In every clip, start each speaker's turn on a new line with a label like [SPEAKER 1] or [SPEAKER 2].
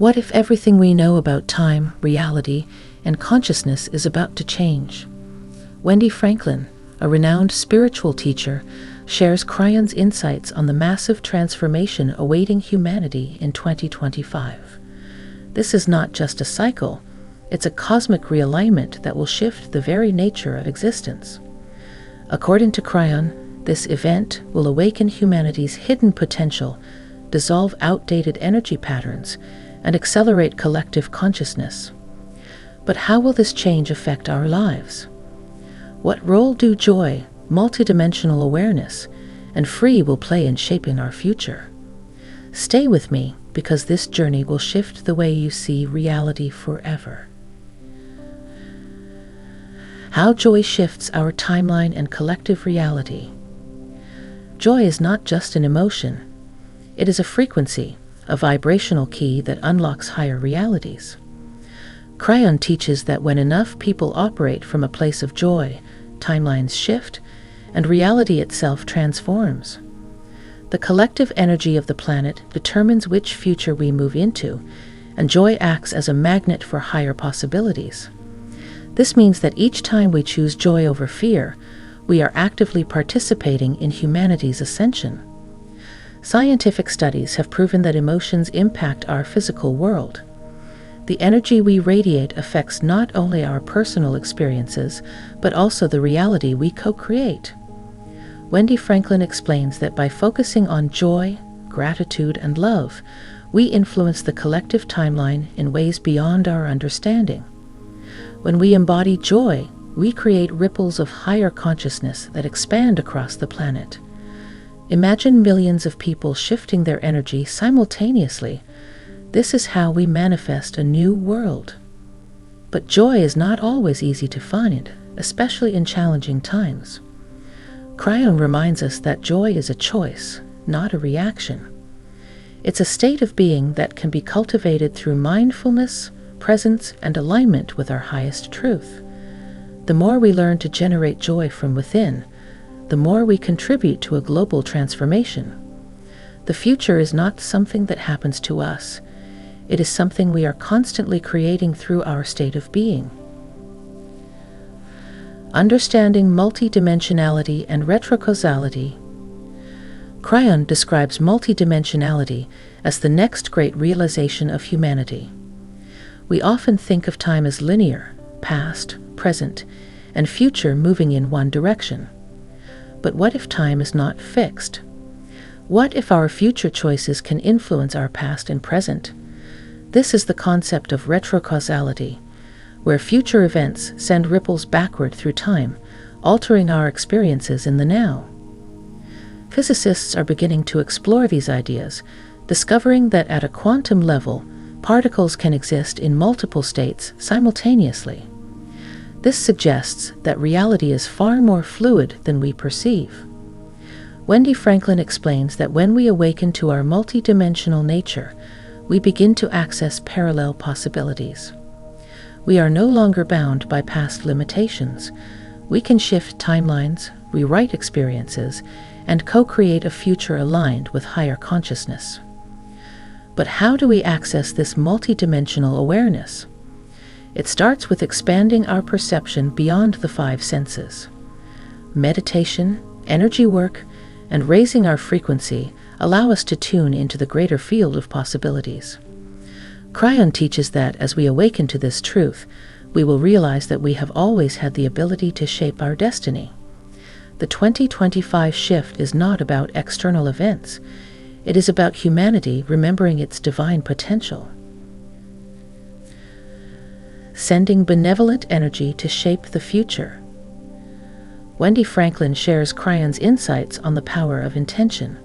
[SPEAKER 1] What if everything we know about time, reality, and consciousness is about to change? Wendy Franklin, a renowned spiritual teacher, shares KRYON's insights on the massive transformation awaiting humanity in 2025. This is not just a cycle, it's a cosmic realignment that will shift the very nature of existence. According to KRYON, this event will awaken humanity's hidden potential, dissolve outdated energy patterns, and accelerate collective consciousness. But how will this change affect our lives? What role do joy, multidimensional awareness, and free will play in shaping our future? Stay with me, because this journey will shift the way you see reality forever. How joy shifts our timeline and collective reality. Joy is not just an emotion. It is a frequency, a vibrational key that unlocks higher realities. KRYON teaches that when enough people operate from a place of joy, timelines shift, and reality itself transforms. The collective energy of the planet determines which future we move into, and joy acts as a magnet for higher possibilities. This means that each time we choose joy over fear, we are actively participating in humanity's ascension. Scientific studies have proven that emotions impact our physical world. The energy we radiate affects not only our personal experiences, but also the reality we co-create. Wendy Franklin explains that by focusing on joy, gratitude, and love, we influence the collective timeline in ways beyond our understanding. When we embody joy, we create ripples of higher consciousness that expand across the planet. Imagine millions of people shifting their energy simultaneously. This is how we manifest a new world. But joy is not always easy to find, especially in challenging times. KRYON reminds us that joy is a choice, not a reaction. It's a state of being that can be cultivated through mindfulness, presence, and alignment with our highest truth. The more we learn to generate joy from within, the more we contribute to a global transformation. The future is not something that happens to us. It is something we are constantly creating through our state of being. Understanding multidimensionality and retrocausality. KRYON describes multidimensionality as the next great realization of humanity. We often think of time as linear, past, present, and future moving in one direction. But what if time is not fixed? What if our future choices can influence our past and present? This is the concept of retrocausality, where future events send ripples backward through time, altering our experiences in the now. Physicists are beginning to explore these ideas, discovering that at a quantum level, particles can exist in multiple states simultaneously. This suggests that reality is far more fluid than we perceive. Wendy Franklin explains that when we awaken to our multidimensional nature, we begin to access parallel possibilities. We are no longer bound by past limitations. We can shift timelines, rewrite experiences, and co-create a future aligned with higher consciousness. But how do we access this multidimensional awareness? It starts with expanding our perception beyond the five senses. Meditation, energy work, and raising our frequency allow us to tune into the greater field of possibilities. KRYON teaches that as we awaken to this truth, we will realize that we have always had the ability to shape our destiny. The 2025 shift is not about external events. It is about humanity remembering its divine potential. Sending benevolent energy to shape the future. Wendy Franklin shares KRYON's insights on the power of intention.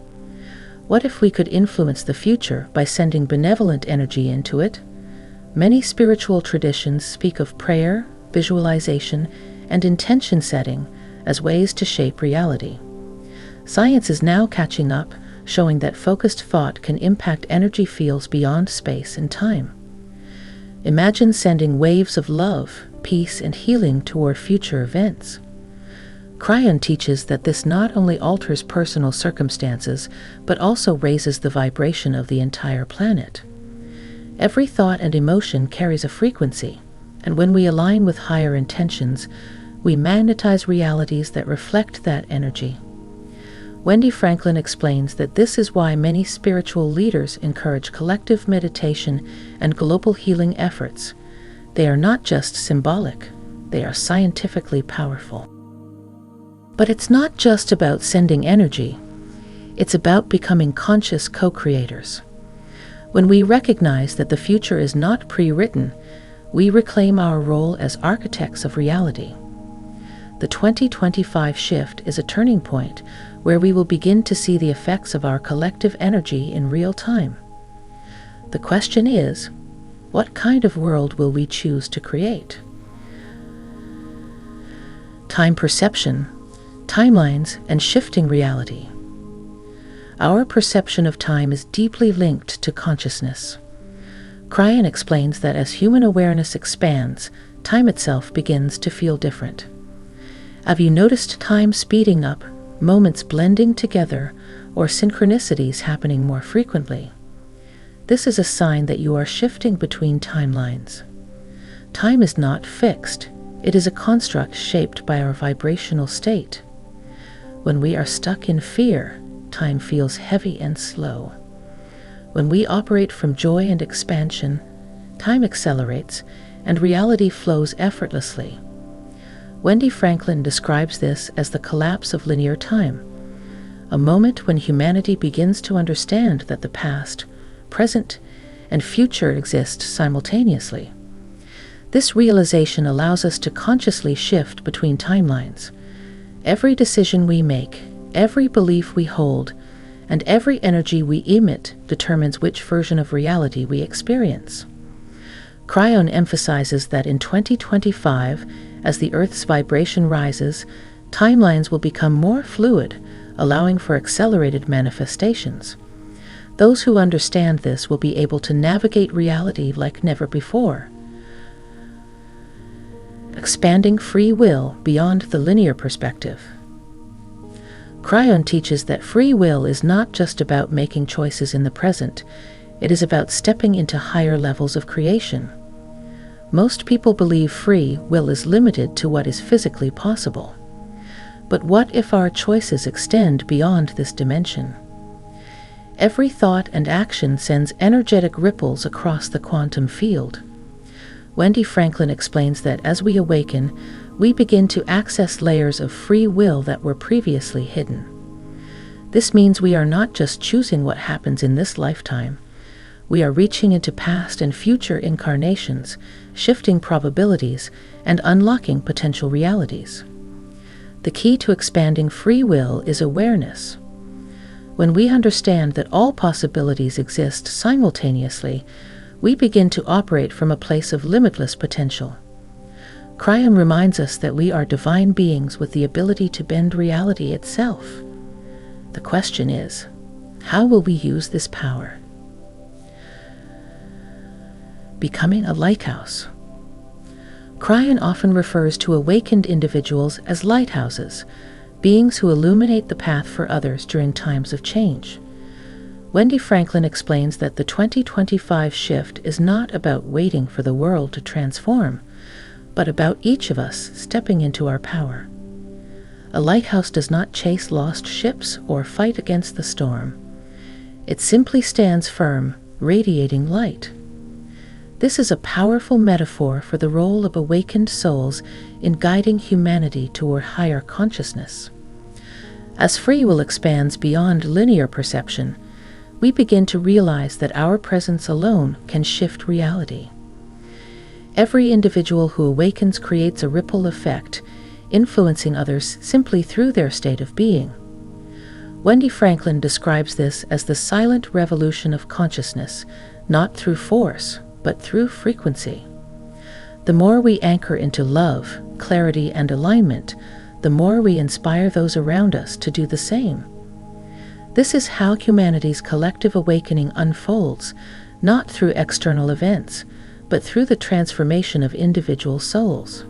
[SPEAKER 1] What if we could influence the future by sending benevolent energy into it? Many spiritual traditions speak of prayer, visualization, and intention setting as ways to shape reality. Science is now catching up, showing that focused thought can impact energy fields beyond space and time. Imagine sending waves of love, peace, and healing toward future events. KRYON teaches that this not only alters personal circumstances, but also raises the vibration of the entire planet. Every thought and emotion carries a frequency, and when we align with higher intentions, we magnetize realities that reflect that energy. Wendy Franklin explains that this is why many spiritual leaders encourage collective meditation and global healing efforts. They are not just symbolic, they are scientifically powerful. But it's not just about sending energy, it's about becoming conscious co-creators. When we recognize that the future is not pre-written, we reclaim our role as architects of reality. The 2025 shift is a turning point where we will begin to see the effects of our collective energy in real time. The question is, what kind of world will we choose to create? Time perception, timelines, and shifting reality. Our perception of time is deeply linked to consciousness. KRYON explains that as human awareness expands, time itself begins to feel different. Have you noticed time speeding up, moments blending together, or synchronicities happening more frequently? This is a sign that you are shifting between timelines. Time is not fixed. It is a construct shaped by our vibrational state. When we are stuck in fear, time feels heavy and slow. When we operate from joy and expansion, time accelerates and reality flows effortlessly. Wendy Franklin describes this as the collapse of linear time, a moment when humanity begins to understand that the past, present, and future exist simultaneously. This realization allows us to consciously shift between timelines. Every decision we make, every belief we hold, and every energy we emit determines which version of reality we experience. KRYON emphasizes that in 2025, as the Earth's vibration rises, timelines will become more fluid, allowing for accelerated manifestations. Those who understand this will be able to navigate reality like never before. Expanding free will beyond the linear perspective. KRYON teaches that free will is not just about making choices in the present, it is about stepping into higher levels of creation. Most people believe free will is limited to what is physically possible. But what if our choices extend beyond this dimension? Every thought and action sends energetic ripples across the quantum field. Wendy Franklin explains that as we awaken, we begin to access layers of free will that were previously hidden. This means we are not just choosing what happens in this lifetime. We are reaching into past and future incarnations, shifting probabilities, and unlocking potential realities. The key to expanding free will is awareness. When we understand that all possibilities exist simultaneously, we begin to operate from a place of limitless potential. KRYON reminds us that we are divine beings with the ability to bend reality itself. The question is, how will we use this power? Becoming a lighthouse. KRYON often refers to awakened individuals as lighthouses, beings who illuminate the path for others during times of change. Wendy Franklin explains that the 2025 shift is not about waiting for the world to transform, but about each of us stepping into our power. A lighthouse does not chase lost ships or fight against the storm. It simply stands firm, radiating light. This is a powerful metaphor for the role of awakened souls in guiding humanity toward higher consciousness. As free will expands beyond linear perception, we begin to realize that our presence alone can shift reality. Every individual who awakens creates a ripple effect, influencing others simply through their state of being. Wendy Franklin describes this as the silent revolution of consciousness, not through force, but through frequency. The more we anchor into love, clarity, and alignment, the more we inspire those around us to do the same. This is how humanity's collective awakening unfolds, not through external events, but through the transformation of individual souls.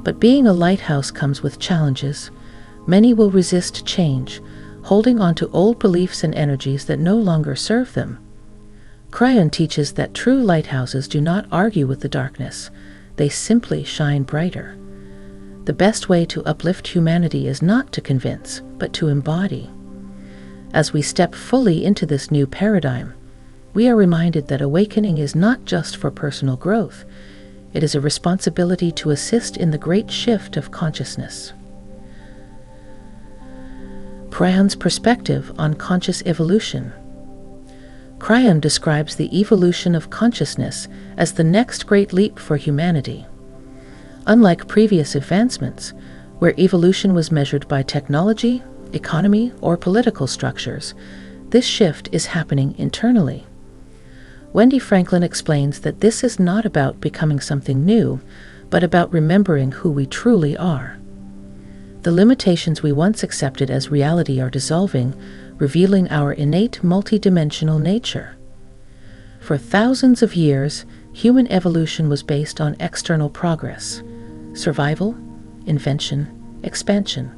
[SPEAKER 1] But being a lighthouse comes with challenges. Many will resist change, holding on to old beliefs and energies that no longer serve them. KRYON teaches that true lighthouses do not argue with the darkness, they simply shine brighter. The best way to uplift humanity is not to convince, but to embody. As we step fully into this new paradigm, we are reminded that awakening is not just for personal growth, it is a responsibility to assist in the great shift of consciousness. KRYON's perspective on conscious evolution. KRYON describes the evolution of consciousness as the next great leap for humanity. Unlike previous advancements, where evolution was measured by technology, economy, or political structures, this shift is happening internally. Wendy Franklin explains that this is not about becoming something new, but about remembering who we truly are. The limitations we once accepted as reality are dissolving, revealing our innate multidimensional nature. For thousands of years, human evolution was based on external progress, survival, invention, expansion.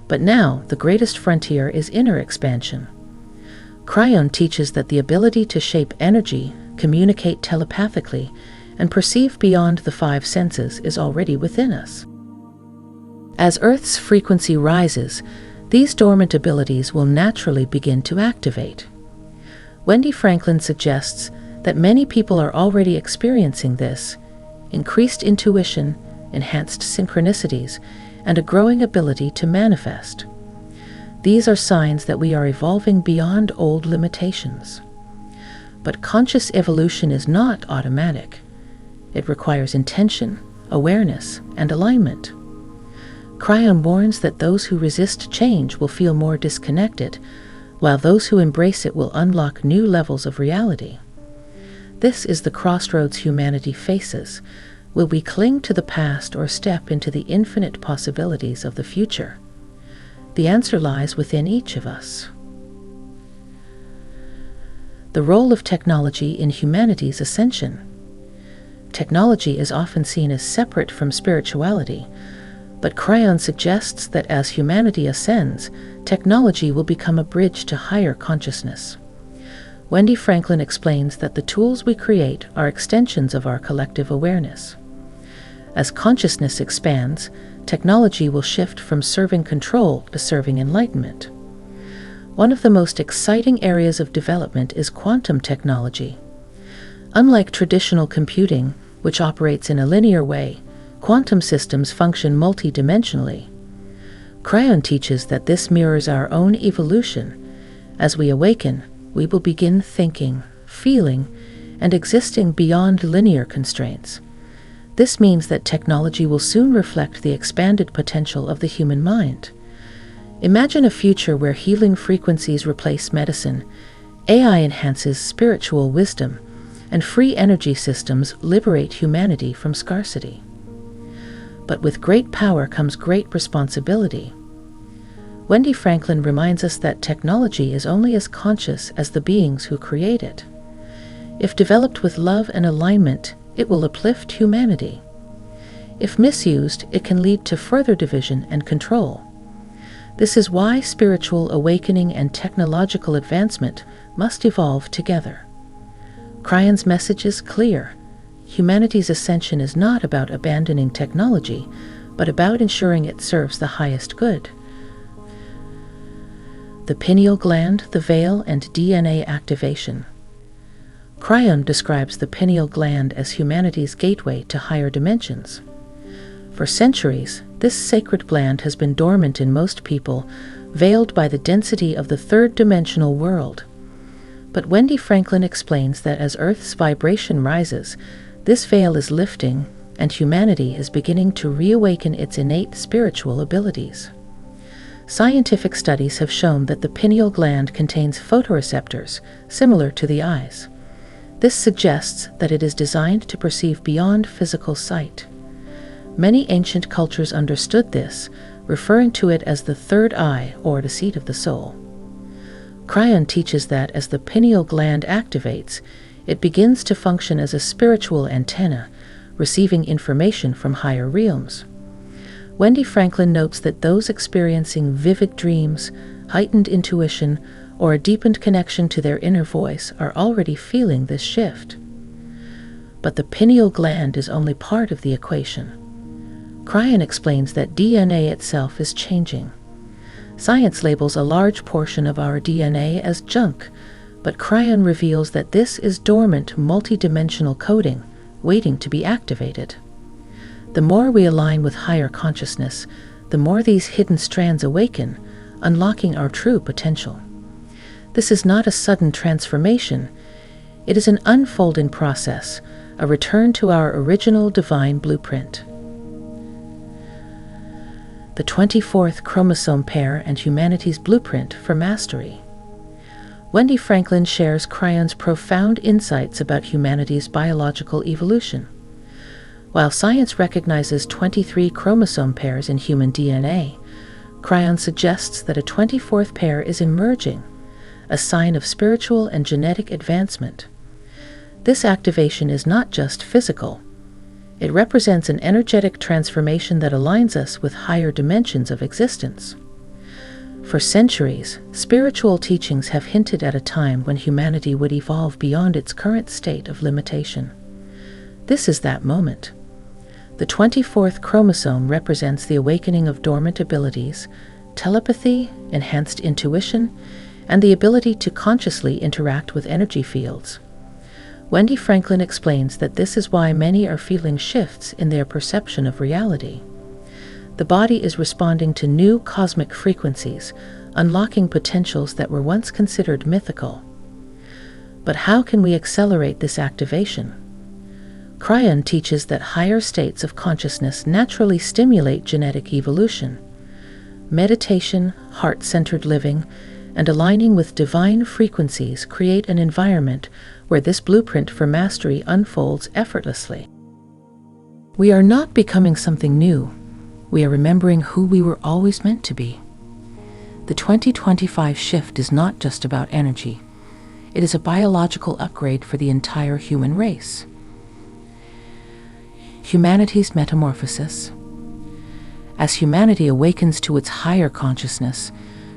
[SPEAKER 1] But now, the greatest frontier is inner expansion. KRYON teaches that the ability to shape energy, communicate telepathically, and perceive beyond the five senses is already within us. As Earth's frequency rises, these dormant abilities will naturally begin to activate. Wendy Franklin suggests that many people are already experiencing this: increased intuition, enhanced synchronicities, and a growing ability to manifest. These are signs that we are evolving beyond old limitations. But conscious evolution is not automatic. It requires intention, awareness, and alignment. KRYON warns that those who resist change will feel more disconnected, while those who embrace it will unlock new levels of reality. This is the crossroads humanity faces. Will we cling to the past or step into the infinite possibilities of the future? The answer lies within each of us. The role of technology in humanity's ascension. Technology is often seen as separate from spirituality, but KRYON suggests that as humanity ascends, technology will become a bridge to higher consciousness. Wendy Franklin explains that the tools we create are extensions of our collective awareness. As consciousness expands, technology will shift from serving control to serving enlightenment. One of the most exciting areas of development is quantum technology. Unlike traditional computing, which operates in a linear way, quantum systems function multidimensionally. KRYON teaches that this mirrors our own evolution. As we awaken, we will begin thinking, feeling, and existing beyond linear constraints. This means that technology will soon reflect the expanded potential of the human mind. Imagine a future where healing frequencies replace medicine, AI enhances spiritual wisdom, and free energy systems liberate humanity from scarcity. But with great power comes great responsibility. Wendy Franklin reminds us that technology is only as conscious as the beings who create it. If developed with love and alignment, it will uplift humanity. If misused, it can lead to further division and control. This is why spiritual awakening and technological advancement must evolve together. KRYON's message is clear. Humanity's ascension is not about abandoning technology, but about ensuring it serves the highest good. The pineal gland, the veil, and DNA activation. KRYON describes the pineal gland as humanity's gateway to higher dimensions. For centuries, this sacred gland has been dormant in most people, veiled by the density of the third-dimensional world. But Wendy Franklin explains that as Earth's vibration rises, this veil is lifting, and humanity is beginning to reawaken its innate spiritual abilities. Scientific studies have shown that the pineal gland contains photoreceptors, similar to the eyes. This suggests that it is designed to perceive beyond physical sight. Many ancient cultures understood this, referring to it as the third eye or the seat of the soul. KRYON teaches that as the pineal gland activates, it begins to function as a spiritual antenna, receiving information from higher realms. Wendy Franklin notes that those experiencing vivid dreams, heightened intuition, or a deepened connection to their inner voice are already feeling this shift. But the pineal gland is only part of the equation. KRYON explains that DNA itself is changing. Science labels a large portion of our DNA as junk, but KRYON reveals that this is dormant multi-dimensional coding, waiting to be activated. The more we align with higher consciousness, the more these hidden strands awaken, unlocking our true potential. This is not a sudden transformation. It is an unfolding process, a return to our original divine blueprint. The 24th chromosome pair and humanity's blueprint for mastery. Wendy Franklin shares KRYON's profound insights about humanity's biological evolution. While science recognizes 23 chromosome pairs in human DNA, KRYON suggests that a 24th pair is emerging, a sign of spiritual and genetic advancement. This activation is not just physical. It represents an energetic transformation that aligns us with higher dimensions of existence. For centuries, spiritual teachings have hinted at a time when humanity would evolve beyond its current state of limitation. This is that moment. The 24th chromosome represents the awakening of dormant abilities, telepathy, enhanced intuition, and the ability to consciously interact with energy fields. Wendy Franklin explains that this is why many are feeling shifts in their perception of reality. The body is responding to new cosmic frequencies, unlocking potentials that were once considered mythical. But how can we accelerate this activation? KRYON teaches that higher states of consciousness naturally stimulate genetic evolution. Meditation, heart-centered living, and aligning with divine frequencies create an environment where this blueprint for mastery unfolds effortlessly. We are not becoming something new. We are remembering who we were always meant to be. The 2025 shift is not just about energy. It is a biological upgrade for the entire human race. Humanity's metamorphosis. As humanity awakens to its higher consciousness,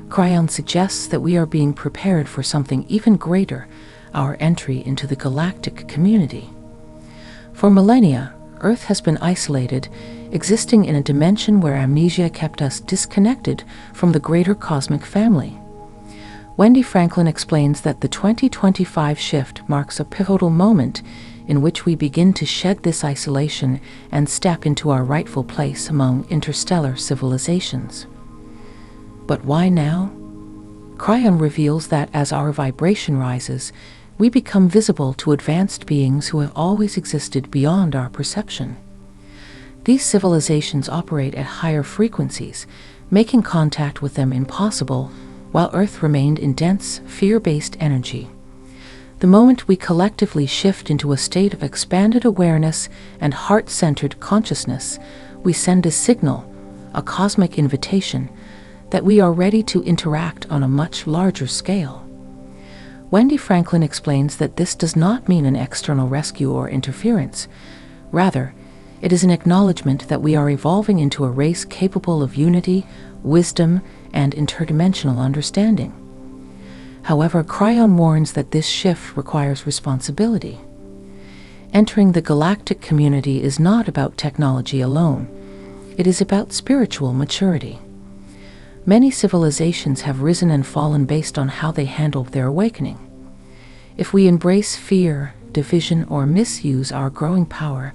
[SPEAKER 1] KRYON suggests that we are being prepared for something even greater, our entry into the galactic community. For millennia, Earth has been isolated, existing in a dimension where amnesia kept us disconnected from the greater cosmic family. Wendy Franklin explains that the 2025 shift marks a pivotal moment in which we begin to shed this isolation and step into our rightful place among interstellar civilizations. But why now? KRYON reveals that as our vibration rises, we become visible to advanced beings who have always existed beyond our perception. These civilizations operate at higher frequencies, making contact with them impossible, while Earth remained in dense, fear-based energy. The moment we collectively shift into a state of expanded awareness and heart-centered consciousness, we send a signal, a cosmic invitation, that we are ready to interact on a much larger scale. Wendy Franklin explains that this does not mean an external rescue or interference. Rather, it is an acknowledgement that we are evolving into a race capable of unity, wisdom, and interdimensional understanding. However, KRYON warns that this shift requires responsibility. Entering the galactic community is not about technology alone. It is about spiritual maturity. Many civilizations have risen and fallen based on how they handled their awakening. If we embrace fear, division, or misuse our growing power,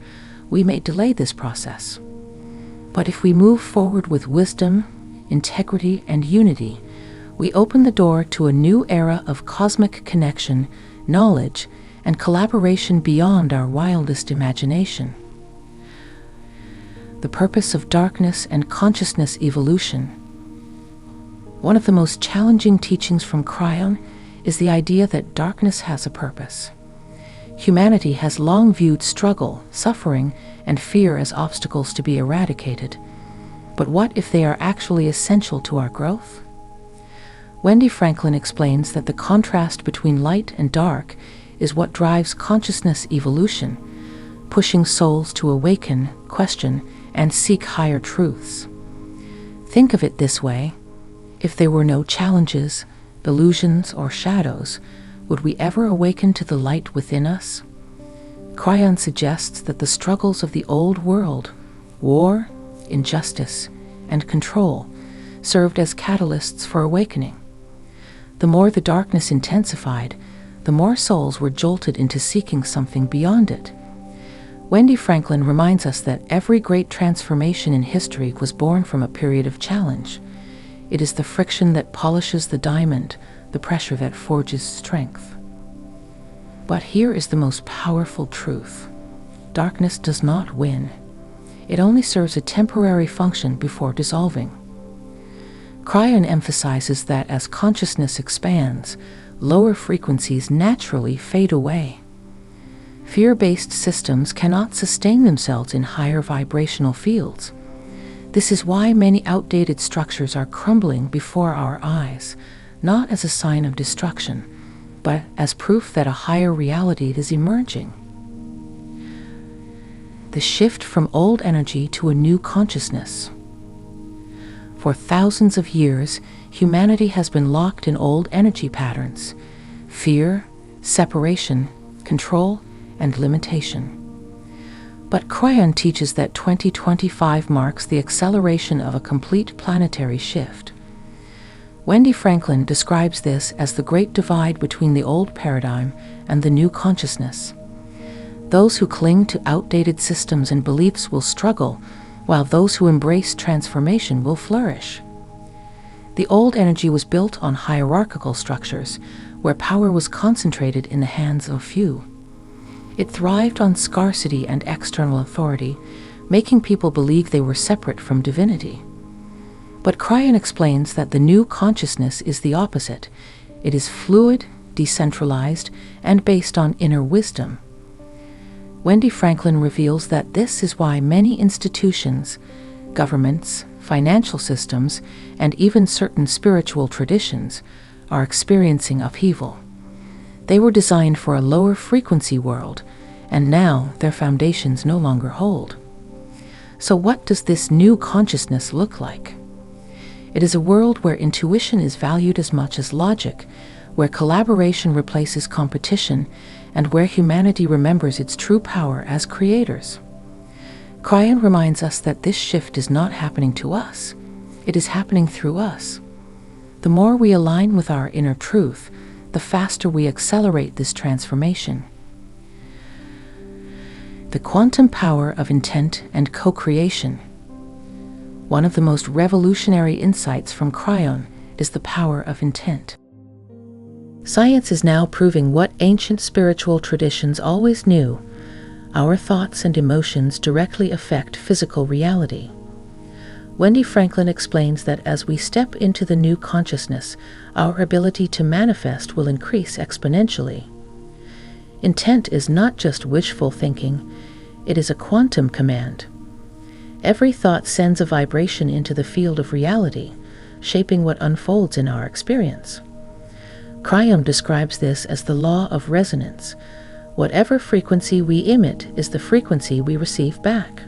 [SPEAKER 1] we may delay this process. But if we move forward with wisdom, integrity, and unity, we open the door to a new era of cosmic connection, knowledge, and collaboration beyond our wildest imagination. The purpose of darkness and consciousness evolution. One of the most challenging teachings from KRYON is the idea that darkness has a purpose. Humanity has long viewed struggle, suffering, and fear as obstacles to be eradicated. But what if they are actually essential to our growth? Wendy Franklin explains that the contrast between light and dark is what drives consciousness evolution, pushing souls to awaken, question, and seek higher truths. Think of it this way. If there were no challenges, illusions, or shadows, would we ever awaken to the light within us? KRYON suggests that the struggles of the old world, war, injustice, and control, served as catalysts for awakening. The more the darkness intensified, the more souls were jolted into seeking something beyond it. Wendy Franklin reminds us that every great transformation in history was born from a period of challenge. It is the friction that polishes the diamond, the pressure that forges strength. But here is the most powerful truth. Darkness does not win. It only serves a temporary function before dissolving. KRYON emphasizes that as consciousness expands, lower frequencies naturally fade away. Fear-based systems cannot sustain themselves in higher vibrational fields. This is why many outdated structures are crumbling before our eyes, not as a sign of destruction, but as proof that a higher reality is emerging. The shift from old energy to a new consciousness. For thousands of years, humanity has been locked in old energy patterns: fear, separation, control, and limitation. But KRYON teaches that 2025 marks the acceleration of a complete planetary shift. Wendy Franklin describes this as the great divide between the old paradigm and the new consciousness. Those who cling to outdated systems and beliefs will struggle, while those who embrace transformation will flourish. The old energy was built on hierarchical structures, where power was concentrated in the hands of few. It thrived on scarcity and external authority, making people believe they were separate from divinity. But KRYON explains that the new consciousness is the opposite. It is fluid, decentralized, and based on inner wisdom. Wendy Franklin reveals that this is why many institutions, governments, financial systems, and even certain spiritual traditions are experiencing upheaval. They were designed for a lower frequency world, and now their foundations no longer hold. So what does this new consciousness look like? It is a world where intuition is valued as much as logic, where collaboration replaces competition, and where humanity remembers its true power as creators. KRYON reminds us that this shift is not happening to us. It is happening through us. The more we align with our inner truth, the faster we accelerate this transformation. The quantum power of intent and co-creation. One of the most revolutionary insights from KRYON is the power of intent. Science is now proving what ancient spiritual traditions always knew: our thoughts and emotions directly affect physical reality. Wendy Franklin explains that as we step into the new consciousness, our ability to manifest will increase exponentially. Intent is not just wishful thinking, it is a quantum command. Every thought sends a vibration into the field of reality, shaping what unfolds in our experience. KRYON describes this as the law of resonance. Whatever frequency we emit is the frequency we receive back.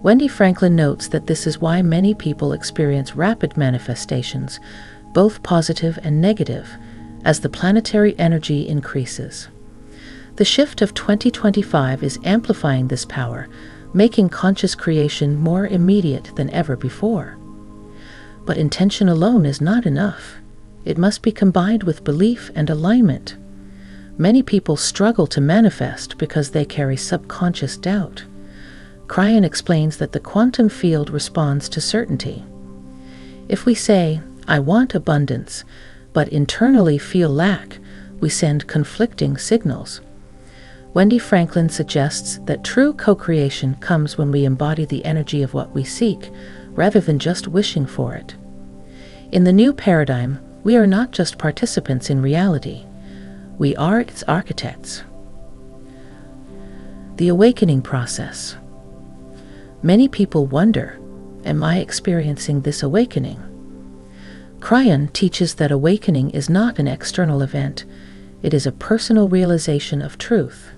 [SPEAKER 1] Wendy Franklin notes that this is why many people experience rapid manifestations, both positive and negative, as the planetary energy increases. The shift of 2025 is amplifying this power, making conscious creation more immediate than ever before. But intention alone is not enough. It must be combined with belief and alignment. Many people struggle to manifest because they carry subconscious doubt. KRYON explains that the quantum field responds to certainty. If we say, "I want abundance," but internally feel lack, we send conflicting signals. Wendy Franklin suggests that true co-creation comes when we embody the energy of what we seek, rather than just wishing for it. In the new paradigm, we are not just participants in reality. We are its architects. The awakening process. Many people wonder, am I experiencing this awakening? KRYON teaches that awakening is not an external event. It is a personal realization of truth.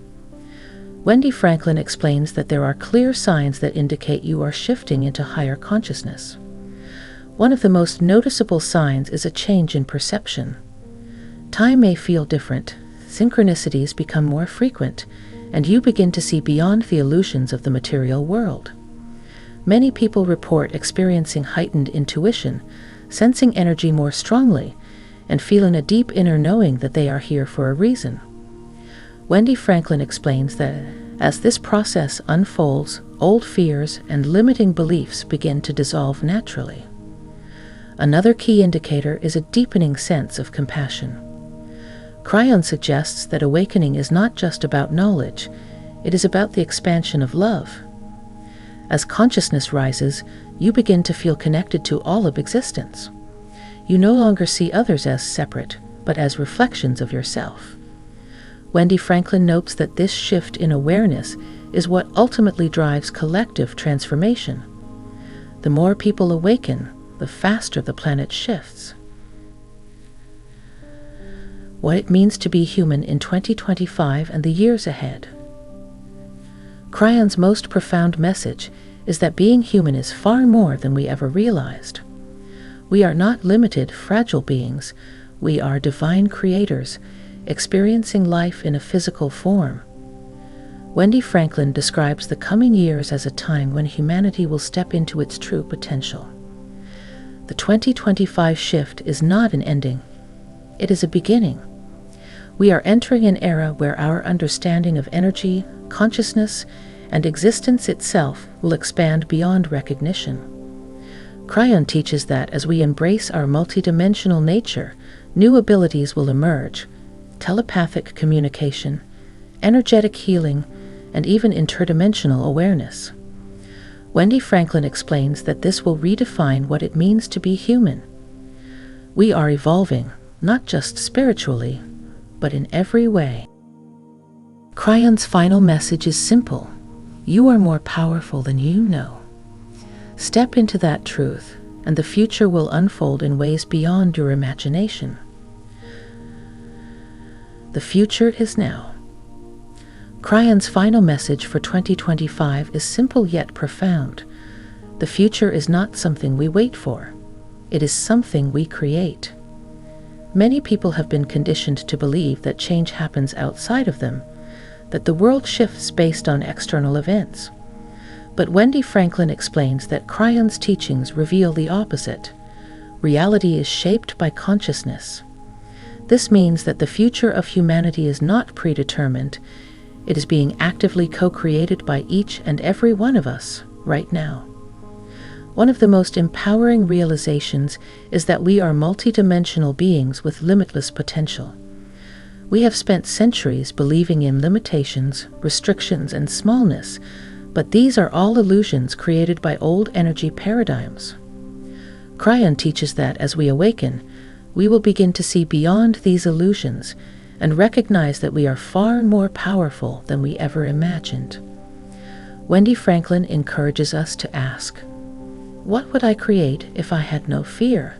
[SPEAKER 1] Wendy Franklin explains that there are clear signs that indicate you are shifting into higher consciousness. One of the most noticeable signs is a change in perception. Time may feel different, synchronicities become more frequent, and you begin to see beyond the illusions of the material world. Many people report experiencing heightened intuition, sensing energy more strongly, and feeling a deep inner knowing that they are here for a reason. Wendy Franklin explains that as this process unfolds, old fears and limiting beliefs begin to dissolve naturally. Another key indicator is a deepening sense of compassion. KRYON suggests that awakening is not just about knowledge, it is about the expansion of love. As consciousness rises, you begin to feel connected to all of existence. You no longer see others as separate, but as reflections of yourself. Wendy Franklin notes that this shift in awareness is what ultimately drives collective transformation. The more people awaken, the faster the planet shifts. What it means to be human in 2025 and the years ahead. KRYON's most profound message is that being human is far more than we ever realized. We are not limited, fragile beings. We are divine creators, experiencing life in a physical form. Wendy Franklin describes the coming years as a time when humanity will step into its true potential. The 2025 shift is not an ending. It is a beginning. We are entering an era where our understanding of energy, consciousness, and existence itself will expand beyond recognition. KRYON teaches that as we embrace our multidimensional nature, new abilities will emerge: telepathic communication, energetic healing, and even interdimensional awareness. Wendy Franklin explains that this will redefine what it means to be human. We are evolving, not just spiritually, but in every way. KRYON's final message is simple: you are more powerful than you know. Step into that truth, and the future will unfold in ways beyond your imagination. The future is now. KRYON's final message for 2025 is simple yet profound. The future is not something we wait for. It is something we create. Many people have been conditioned to believe that change happens outside of them, that the world shifts based on external events. But Wendy Franklin explains that KRYON's teachings reveal the opposite. Reality is shaped by consciousness. This means that the future of humanity is not predetermined. It is being actively co-created by each and every one of us right now. One of the most empowering realizations is that we are multidimensional beings with limitless potential. We have spent centuries believing in limitations, restrictions, and smallness, but these are all illusions created by old energy paradigms. KRYON teaches that as we awaken, we will begin to see beyond these illusions and recognize that we are far more powerful than we ever imagined. Wendy Franklin encourages us to ask, what would I create if I had no fear?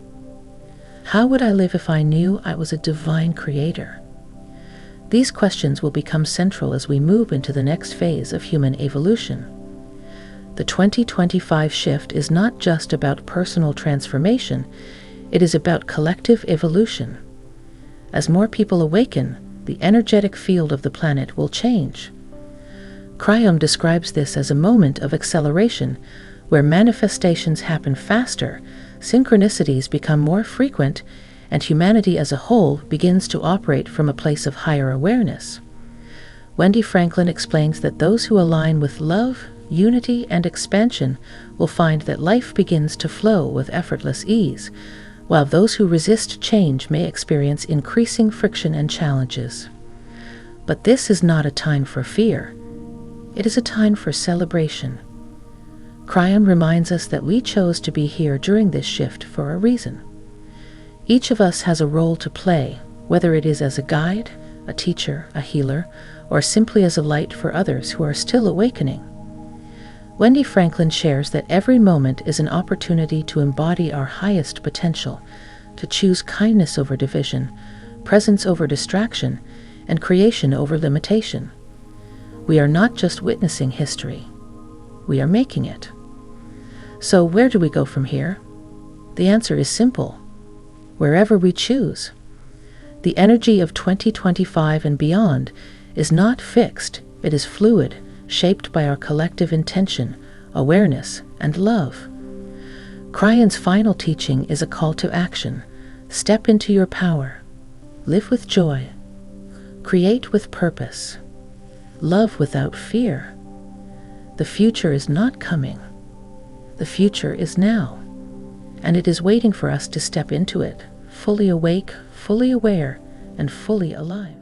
[SPEAKER 1] How would I live if I knew I was a divine creator? These questions will become central as we move into the next phase of human evolution. The 2025 shift is not just about personal transformation, it is about collective evolution. As more people awaken, the energetic field of the planet will change. KRYON describes this as a moment of acceleration, where manifestations happen faster, synchronicities become more frequent, and humanity as a whole begins to operate from a place of higher awareness. Wendy Franklin explains that those who align with love, unity, and expansion will find that life begins to flow with effortless ease, while those who resist change may experience increasing friction and challenges. But this is not a time for fear. It is a time for celebration. KRYON reminds us that we chose to be here during this shift for a reason. Each of us has a role to play, whether it is as a guide, a teacher, a healer, or simply as a light for others who are still awakening. Wendy Franklin shares that every moment is an opportunity to embody our highest potential, to choose kindness over division, presence over distraction, and creation over limitation. We are not just witnessing history, we are making it. So where do we go from here? The answer is simple: wherever we choose. The energy of 2025 and beyond is not fixed, it is fluid, shaped by our collective intention, awareness, and love. KRYON's final teaching is a call to action. Step into your power. Live with joy. Create with purpose. Love without fear. The future is not coming. The future is now, and it is waiting for us to step into it, fully awake, fully aware, and fully alive.